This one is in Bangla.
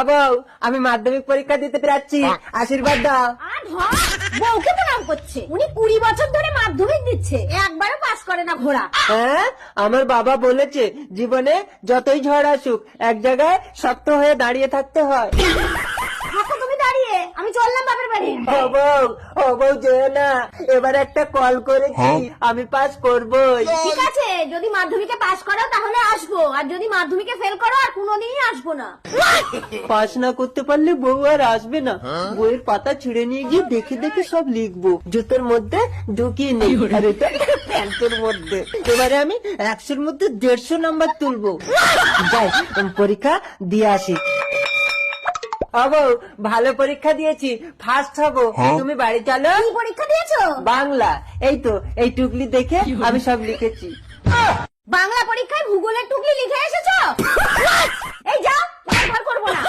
বউ, আমি মাধ্যমিক পরীক্ষা দিতে যাচ্ছি, আশীর্বাদ দাও। বউকে প্রণাম করছে, উনি 20 বছর ধরে মাধ্যমিক দিচ্ছে, একবারও পাস করে না ঘোড়া। হ্যাঁ, আমার বাবা বলেছে জীবনে যতই ঝড় আসুক এক জায়গায় শক্ত হয়ে দাঁড়িয়ে থাকতে হয়। থাকো তুমি দাঁড়িয়ে, আমি চললাম বাপের বাড়ি। ও বউ যেও না, এবার একটা কল করেছি, আমি পাস করবই। ঠিক আছে, যদি মাধ্যমিকে পাস করো তাহলে আসবো, আর যদি মাধ্যমিকে ফেল করো আর কোনোদিনই আসবো না। পাস না করতে পারলে বউ আর আসবে না। বইয়ের পাতা ছিঁড়ে নিয়ে গিয়ে দেখে দেখে সব লিখবো, জুতোর মধ্যে ঢুকিয়ে নেই, আর এটা প্যান্টের মধ্যে। এবারে আমি 100-র মধ্যে 150 নাম্বার তুলবো। যাই, পরীক্ষা দিয়ে আসি। বউ, ভালো পরীক্ষা দিয়েছি, ফার্স্ট হবো। তুমি বাড়ি চলো। কি পরীক্ষা দিয়েছো? বাংলা। এই তো, এই টুকলি দেখে আমি সব লিখেছি। বাংলা পরীক্ষায় ভূগোলের টুকলি লিখে এসেছো? এই যাও, আর করবো না।